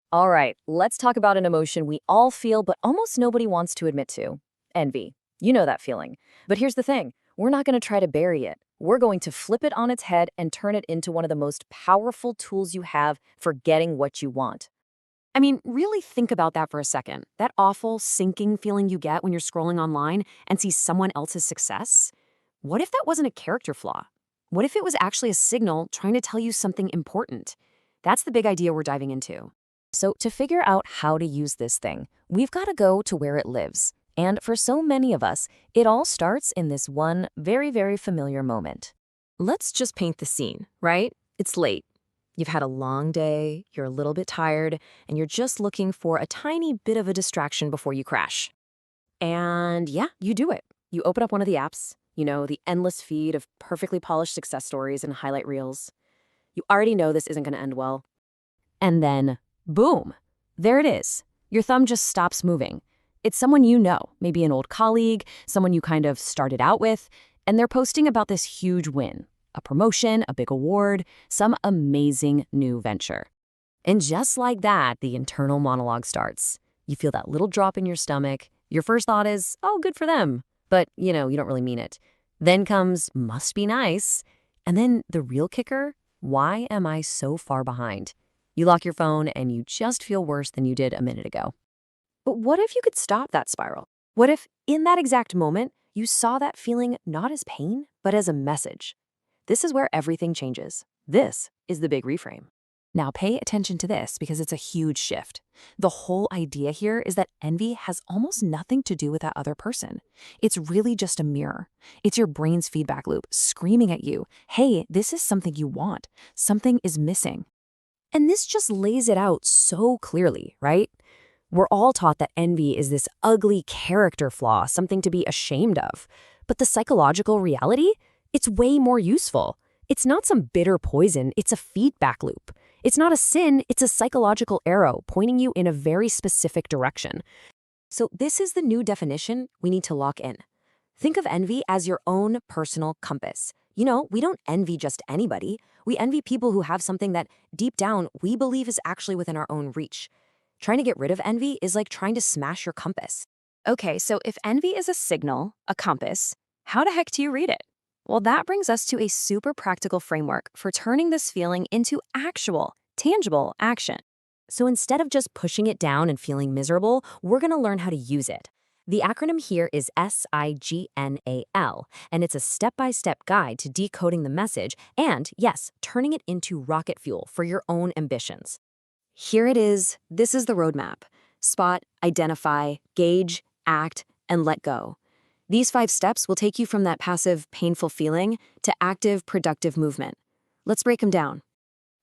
All right, let's talk about an emotion we all feel but almost nobody wants to admit to. Envy. You know that feeling. But here's the thing, we're not going to try to bury it. We're going to flip it on its head and turn it into one of the most powerful tools you have for getting what you want. I mean, really think about that for a second. That awful, sinking feeling you get when you're scrolling online and see someone else's success? What if that wasn't a character flaw? What if it was actually a signal trying to tell you something important? That's the big idea we're diving into. So, to figure out how to use this thing, we've got to go to where it lives. And for so many of us, it all starts in this one very, very familiar moment. Let's just paint the scene, right? It's late. You've had a long day, you're a little bit tired, and you're just looking for a tiny bit of a distraction before you crash. And yeah, you do it. You open up one of the apps, the endless feed of perfectly polished success stories and highlight reels. You already know this isn't going to end well. And then, boom, there it is. Your thumb just stops moving. It's someone you know, maybe an old colleague, someone you kind of started out with, and they're posting about this huge win, a promotion, a big award, some amazing new venture. And just like that, the internal monologue starts. You feel that little drop in your stomach. Your first thought is, oh, good for them. But, you don't really mean it. Then comes, must be nice. And then the real kicker, why am I so far behind? You lock your phone and you just feel worse than you did a minute ago. But what if you could stop that spiral? What if, in that exact moment, you saw that feeling not as pain, but as a message? This is where everything changes. This is the big reframe. Now pay attention to this because it's a huge shift. The whole idea here is that envy has almost nothing to do with that other person. It's really just a mirror. It's your brain's feedback loop screaming at you, hey, this is something you want. Something is missing. And this just lays it out so clearly, right? We're all taught that envy is this ugly character flaw, something to be ashamed of. But the psychological reality? It's way more useful. It's not some bitter poison, it's a feedback loop. It's not a sin, it's a psychological arrow pointing you in a very specific direction. So this is the new definition we need to lock in. Think of envy as your own personal compass. We don't envy just anybody. We envy people who have something that, deep down, we believe is actually within our own reach. Trying to get rid of envy is like trying to smash your compass. Okay, so if envy is a signal, a compass, how the heck do you read it? Well, that brings us to a super practical framework for turning this feeling into actual, tangible action. So instead of just pushing it down and feeling miserable, we're going to learn how to use it. The acronym here is SIGNAL, and it's a step-by-step guide to decoding the message and, yes, turning it into rocket fuel for your own ambitions. Here it is. This is the roadmap. Spot, identify, gauge, act, and let go. These 5 steps will take you from that passive, painful feeling to active, productive movement. Let's break them down.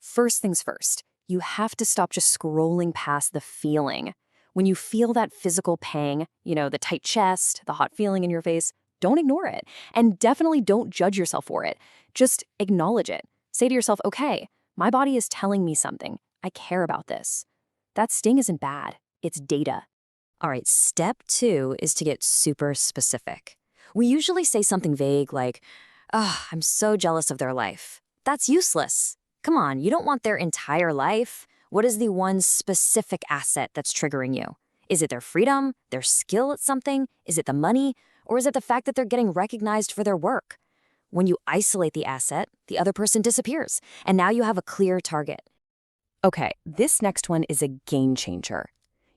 First things first, you have to stop just scrolling past the feeling. When you feel that physical pang, the tight chest, the hot feeling in your face, don't ignore it. And definitely don't judge yourself for it. Just acknowledge it. Say to yourself, okay, my body is telling me something. I care about this. That sting isn't bad. It's data. All right, step 2 is to get super specific. We usually say something vague like, I'm so jealous of their life. That's useless. Come on, you don't want their entire life. What is the one specific asset that's triggering you? Is it their freedom, their skill at something? Is it the money? Or is it the fact that they're getting recognized for their work? When you isolate the asset, the other person disappears, and now you have a clear target. Okay, this next one is a game changer.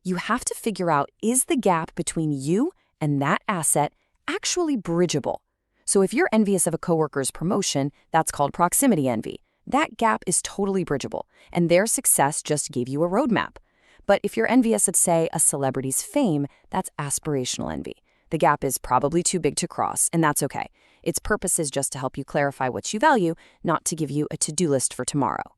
You have to figure out, is the gap between you and that asset actually bridgeable? So if you're envious of a coworker's promotion, that's called proximity envy. That gap is totally bridgeable, and their success just gave you a roadmap. But if you're envious of, say, a celebrity's fame, that's aspirational envy. The gap is probably too big to cross, and that's okay. Its purpose is just to help you clarify what you value, not to give you a to-do list for tomorrow.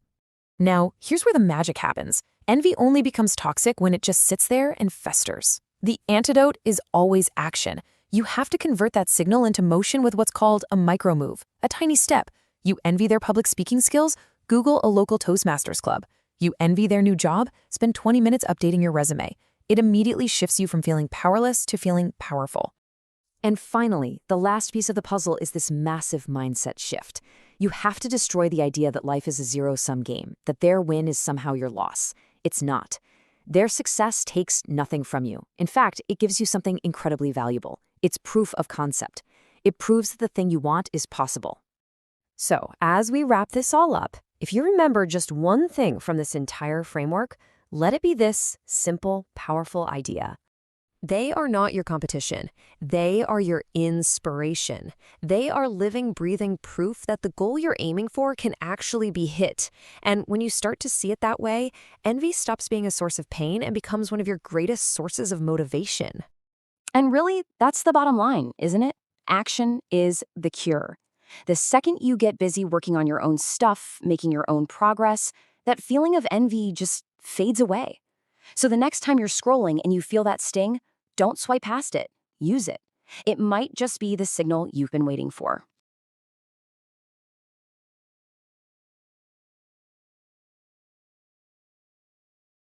Now, here's where the magic happens. Envy only becomes toxic when it just sits there and festers. The antidote is always action. You have to convert that signal into motion with what's called a micro move, a tiny step. You envy their public speaking skills? Google a local Toastmasters club. You envy their new job? Spend 20 minutes updating your resume. It immediately shifts you from feeling powerless to feeling powerful. And finally, the last piece of the puzzle is this massive mindset shift. You have to destroy the idea that life is a zero-sum game, that their win is somehow your loss. It's not. Their success takes nothing from you. In fact, it gives you something incredibly valuable. It's proof of concept. It proves that the thing you want is possible. So, as we wrap this all up, if you remember just one thing from this entire framework, let it be this simple, powerful idea. They are not your competition. They are your inspiration. They are living, breathing proof that the goal you're aiming for can actually be hit. And when you start to see it that way, envy stops being a source of pain and becomes one of your greatest sources of motivation. And really, that's the bottom line, isn't it? Action is the cure. The second you get busy working on your own stuff, making your own progress, that feeling of envy just fades away. So the next time you're scrolling and you feel that sting, don't swipe past it. Use it. It might just be the signal you've been waiting for.